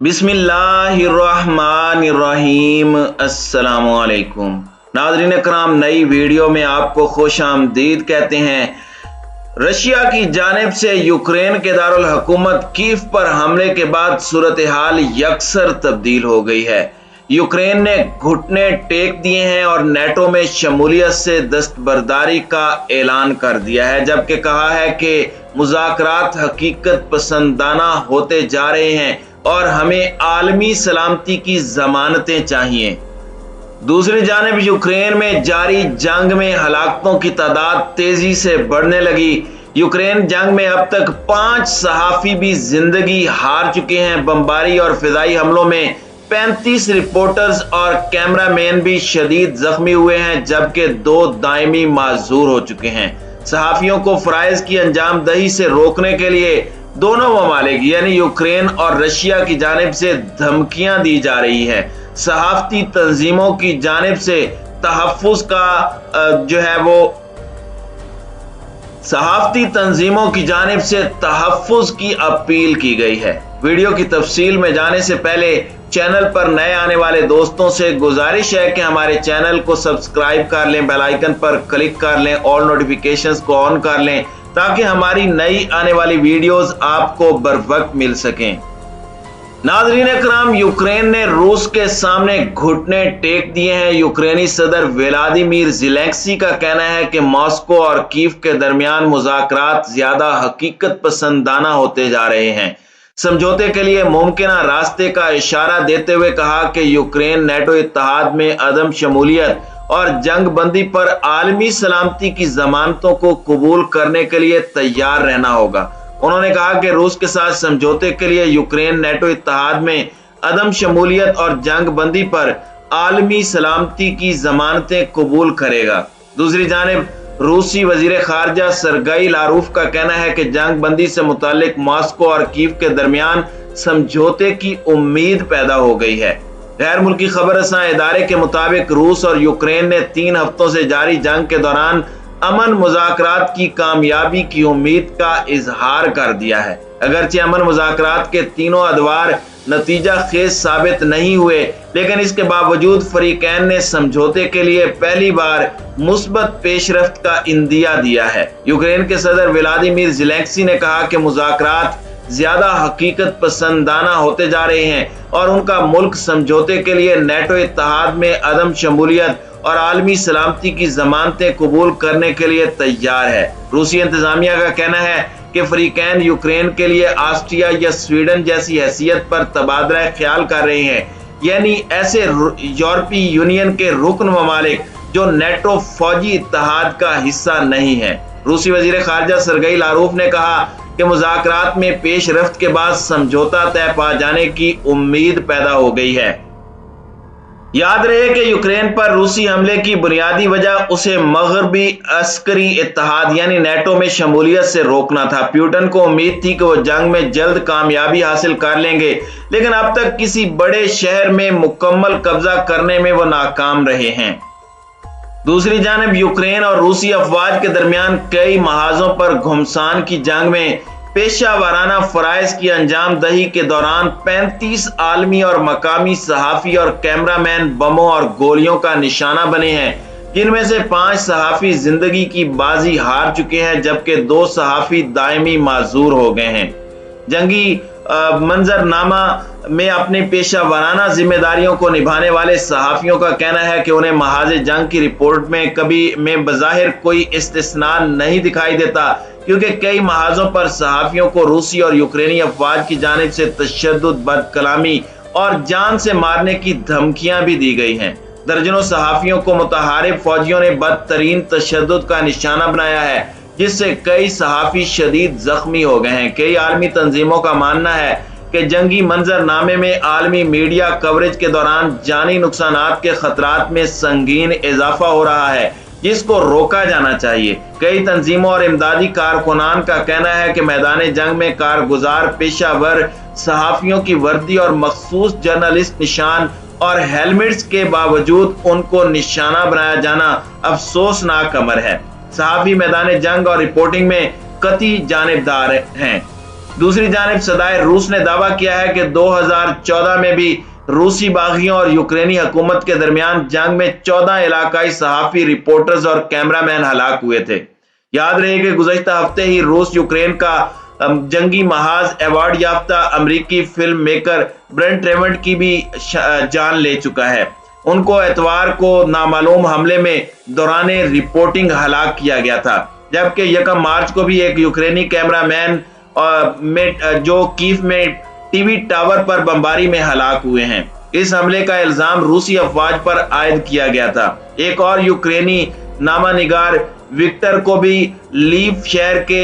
बिस्मिल्लाहिर्रहमानिर्रहीम। अस्सलामुअलैकुम नाज़रीन कराम, नई वीडियो में आपको खुश आमदीद कहते हैं। रशिया की जानिब से यूक्रेन के दारुल हुकूमत कीव पर हमले के बाद सूरत हाल यकसर तब्दील हो गई है। यूक्रेन ने घुटने टेक दिए हैं और नेटो में शमूलियत से दस्तबरदारी का ऐलान कर दिया है, जबकि कहा है कि मुज़ाकरात हकीकत पसंदाना होते जा रहे हैं और हमें आलमी सलामती की जमानतें चाहिए। दूसरी जानिब यूक्रेन में जारी जंग में हलाकतों की तादाद तेजी से बढ़ने लगी। यूक्रेन जंग में अब तक 5 सहाफ़ी भी जिंदगी हार चुके हैं। बमबारी और फिजाई हमलों में 35 रिपोर्टर्स और कैमरामैन भी शदीद जख्मी हुए हैं, जबकि 2 दायमी माजूर हो चुके हैं। सहाफियों को फराइज की अंजाम दही से रोकने के लिए दोनों ममालिक यानी यूक्रेन और रशिया की जानिब से धमकियां दी जा रही है। सहाफती तंजीमों की जानिब से तहफ़्फ़ुज़ की अपील की गई है। वीडियो की तफसील में जाने से पहले चैनल पर नए आने वाले दोस्तों से गुजारिश है कि हमारे चैनल को सब्सक्राइब कर लें, बेल आइकन पर क्लिक कर लें, ऑल नोटिफिकेशंस को ऑन कर लें ताकि हमारी नई आने वाली वीडियोस आपको बर वक्त मिल सकें। नाज़रीन कराम, यूक्रेन ने रूस के सामने घुटने टेक दिए हैं। यूक्रेनी सदर व्लादिमीर ज़ेलेंस्की का कहना है कि मॉस्को और कीव के दरमियान मुज़ाकरात ज्यादा हकीकत पसंदाना होते जा रहे हैं। समझौते के लिए मुमकिन रास्ते का इशारा देते हुए कहा कि यूक्रेन नेटो इत्तेहाद में अदम शमूलियत और जंग बंदी पर आलमी सलामती की जमानतों को कबूल करने के लिए तैयार रहना होगा। उन्होंने कहा कि रूस के साथ समझौते के लिए यूक्रेन नेटो इत्तेहाद में अदम शमूलियत और जंग बंदी पर आलमी सलामती की जमानतें कबूल करेगा। दूसरी जानिब रूसी वजीर खारजा सरगई लारूफ का कहना है कि जंग बंदी से मुतालिक मॉस्को और कीव के दरमियान समझौते की उम्मीद पैदा हो गई है। गैर मुल्की खबर रसां इदारे के मुताबिक रूस और यूक्रेन ने 3 हफ्तों से जारी जंग के दौरान अमन मुज़ाकरात की कामयाबी की उम्मीद का इजहार कर दिया है। अगरचे अमन मुज़ाकरात के तीनों अदवार नतीजा खेज साबित नहीं हुए, लेकिन इसके बावजूद फरीकैन ने समझौते के लिए पहली बार मुस्बत पेशरफ्त का इंदिया दिया है। यूक्रेन के सदर व्लादिमीर ज़ेलेंस्की ने कहा कि मुज़ाकरात ज्यादा हकीकत पसंदाना होते जा रहे हैं और उनका मुल्क समझौते के लिए नेटो इत्तेहाद में अदम शमूलियत और आलमी सलामती की जमानतें कबूल करने के लिए तैयार है। रूसी इंतजामिया का कहना है कि फरीकैन यूक्रेन के लिए ऑस्ट्रिया या स्वीडन जैसी हैसियत पर तबादला ख्याल कर रहे हैं, यानी ऐसे यूरोपीय यूनियन के रुकन ममालिक जो नेटो फौजी इत्तेहाद का हिस्सा नहीं है। रूसी वजीर खारजा सरगई लारूफ ने कहा कि मुज़ाकरात में पेश रफ्त के बाद समझौता तय पा जाने की उम्मीद पैदा हो गई है। याद रहे कि यूक्रेन पर रूसी हमले की बुनियादी वजह उसे मगरबी अस्करी इत्तेहाद यानी नेटो में शमूलियत से रोकना था। पुतिन को उम्मीद थी कि वो जंग में जल्द कामयाबी हासिल कर लेंगे, लेकिन अब तक किसी बड़े शहर में मुकम्मल कब्जा करने में वो नाकाम रहे हैं। दूसरी जानिब यूक्रेन और रूसी अफवाज के दरमियान कई महाजों पर घुमसान की जंग में पेशा वाराना फराइज की अंजाम दही के दौरान 35 आलमी और मकामी सहाफ़ी और कैमरामैन बमों और गोलियों का निशाना बने हैं, जिनमें से 5 सहाफ़ी जिंदगी की बाजी हार चुके हैं, जबकि 2 सहाफ़ी दायमी माजूर हो गए हैं। जंगी मंजरनामा में अपनी पेशा वाराना जिम्मेदारियों को निभाने वाले सहाफियों का कहना है कि उन्हें महाजे जंग की रिपोर्ट में कभी बज़ाहिर कोई इस्तिस्ना नहीं दिखाई देता, क्योंकि कई महाजों पर सहाफियों को रूसी और यूक्रेनी अफवाज की जानिब से तशद्दुद, बदकलामी और जान से मारने की धमकियां भी दी गई हैं। दर्जनों सहाफियों को मुतहारिब फौजियों ने बदतरीन तशद्दुद का निशाना बनाया है, जिससे कई सहाफी शदीद जख्मी हो गए हैं। कई आलमी तंजीमों का मानना है कि जंगी मंजरनामे में आलमी मीडिया कवरेज के दौरान जानी नुकसानात के खतरात में संगीन इजाफा हो रहा है, जिसको रोका जाना चाहिए। कई तंजीमों और इमदादी कारकुनान का कहना है कि मैदान जंग में कारगुजार पेशावर सहाफियों की वर्दी और मखसूस जर्नलिस्ट निशान और हेलमेट्स के बावजूद उनको निशाना बनाया जाना अफसोसनाक अमर है। सहाफी मैदान जंग और रिपोर्टिंग में कतई जानिबदार हैं। दूसरी जानिब सदाए रूस ने दावा किया है कि 2014 में भी रूसी बागियों और यूक्रेनी हुकूमत के दरमियान जंग में 14 इलाकाई सहाफ़ी, रिपोर्टर्स और कैमरामैन हलाक हुए थे। याद रहे कि गुज़श्ता हफ्ते ही रूस यूक्रेन का जंगी महाज अवार्ड याफ्ता अमरीकी फिल्म मेकर ब्रेंट ट्रेवेंट की भी जान ले चुका है। उनको एतवार को नामालूम हमले में दौरान रिपोर्टिंग हलाक किया गया था, जबकि 1 मार्च को भी एक यूक्रेनी कैमरामैन जो कीव में टीवी टावर पर बमबारी में हलाक हुए हैं। इस हमले का इल्जाम रूसी अफवाज पर आयद किया गया था। एक और यूक्रेनी नामानिगार विक्टर को भी लीव शहर के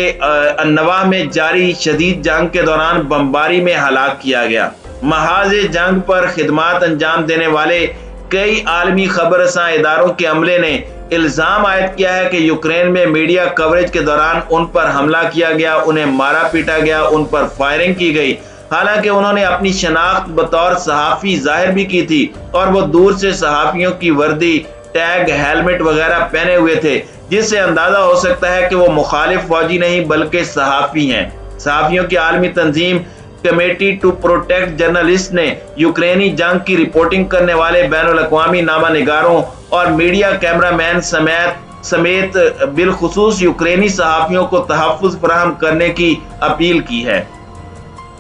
अन्नवा में जारी शदीद जंग के दौरान बमबारी में हलाक किया गया। महाज जंग पर खिदमात अंजाम देने वाले कई आलमी खबरसां इदारों के अमले ने इल्जाम आयद किया है कि यूक्रेन में मीडिया कवरेज के दौरान उन पर हमला किया गया, उन्हें मारा पीटा गया, उन पर फायरिंग की गई। हालांकि उन्होंने अपनी शनाख्त बतौर सहाफ़ी जाहिर भी की थी और वो दूर से सहाफ़ियों की वर्दी, टैग, हेलमेट वगैरह पहने हुए थे, जिससे अंदाजा हो सकता है कि वो मुखालिफ फौजी नहीं बल्कि सहाफ़ी हैं। सहाफ़ियों की आलमी तंजीम कमेटी टू प्रोटेक्ट जर्नलिस्ट ने यूक्रेनी जंग की रिपोर्टिंग करने वाले बैनुल-अक़वामी नामानिगारों और मीडिया कैमरामैन समेत बिलखुसूस यूक्रेनी सहाफ़ियों को तहफ़्फ़ुज़ फराहम करने की अपील की है।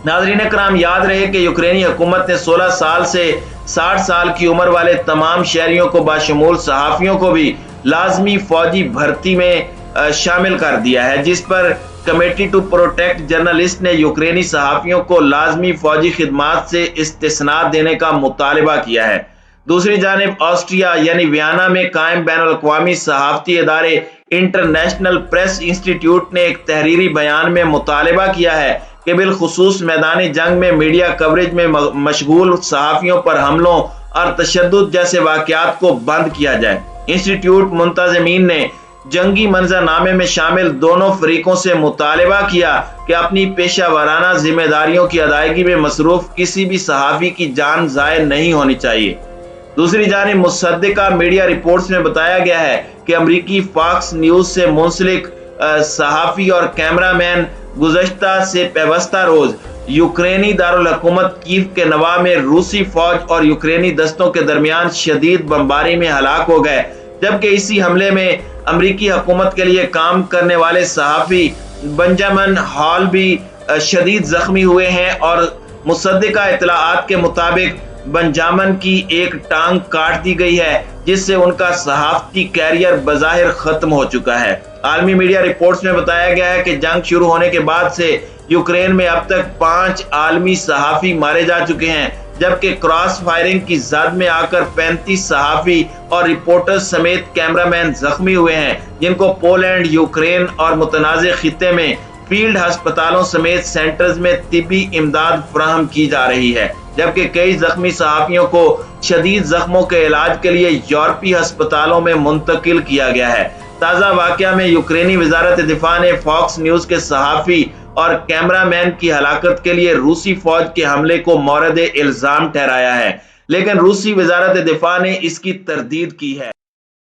नाज़रीन कराम, याद रहे कि यूक्रेनी हुकूमत ने 16 साल से 60 साल की उम्र वाले तमाम शहरियों को बाशमूल सहाफ़ियों को भी लाजमी फौजी भर्ती में शामिल कर दिया है, जिस पर कमेटी टू प्रोटेक्ट जर्नलिस्ट ने यूक्रेनी सहाफ़ियों को लाजमी फौजी खिदमात से इस्तिस्ना देने का मुतालबा किया है। दूसरी जानिब ऑस्ट्रिया यानी वियना में कायम बैनुल-अक़वामी सहाफ़ती इदारे इंटरनेशनल प्रेस इंस्टीट्यूट ने एक तहरीरी बयान में मुतालबा किया है कि बिलखुसूस मैदानी जंग में मीडिया कवरेज में मशगूल सहाफ़ियों पर हमलों और तशद्दुद जैसे वाक़यात को बंद किया जाए। इंस्टीट्यूट मुंतज़मीन ने जंगी मंजरनामे में शामिल दोनों फरीकों से मुतालबा किया कि अपनी पेशा वाराना जिम्मेदारियों की अदायगी में मसरूफ किसी भी सहाफ़ी की जान ज़ाय नहीं होनी चाहिए। दूसरी जानिब मुसद्दिका मीडिया रिपोर्ट्स में बताया गया है कि अमरीकी फॉक्स न्यूज़ से मुंसलिक सहाफ़ी और कैमरामैन गुज़श्ता से पेवस्ता रोज यूक्रेनी दारुल हुकूमत कीव के नवा में रूसी फौज और यूक्रेनी दस्तों के दरमियान शदीद बमबारी में हलाक हो गए, जबकि इसी हमले में अमरीकी हुकूमत के लिए काम करने वाले सहाफ़ी बेंजामिन हॉल भी शदीद जख्मी हुए हैं और मुसद्दिका इत्तलाआत के मुताबिक बेंजामिन की एक टांग काट दी गई है, जिससे उनका सहाफ़ती कैरियर बज़ाहिर खत्म हो चुका है। आलमी मीडिया रिपोर्ट्स में बताया गया है कि जंग शुरू होने के बाद से यूक्रेन में अब तक 5 आलमी सहाफ़ी मारे जा चुके हैं, जबकि क्रॉस फायरिंग की जद में आकर 35 सहाफ़ी और रिपोर्टर्स समेत कैमरामैन जख्मी हुए हैं, जिनको पोलैंड, यूक्रेन और मुतनाज़ खित्ते में फील्ड अस्पतालों समेत सेंटर्स में तिब्बी इमदाद फराहम की जा रही है, जबकि कई जख्मी सहाफ़ियों को शदीद जख्मों के इलाज के लिए यूरोपीय अस्पतालों में मुंतकिल किया गया है। ताज़ा वाक़या में यूक्रेनी वज़ारत दिफ़ा ने फॉक्स न्यूज़ के सहाफ़ी और कैमरामैन की हलाकत के लिए रूसी फौज के हमले को मौरद इल्ज़ाम ठहराया है, लेकिन रूसी वज़ारत दिफ़ा ने इसकी तरदीद की है।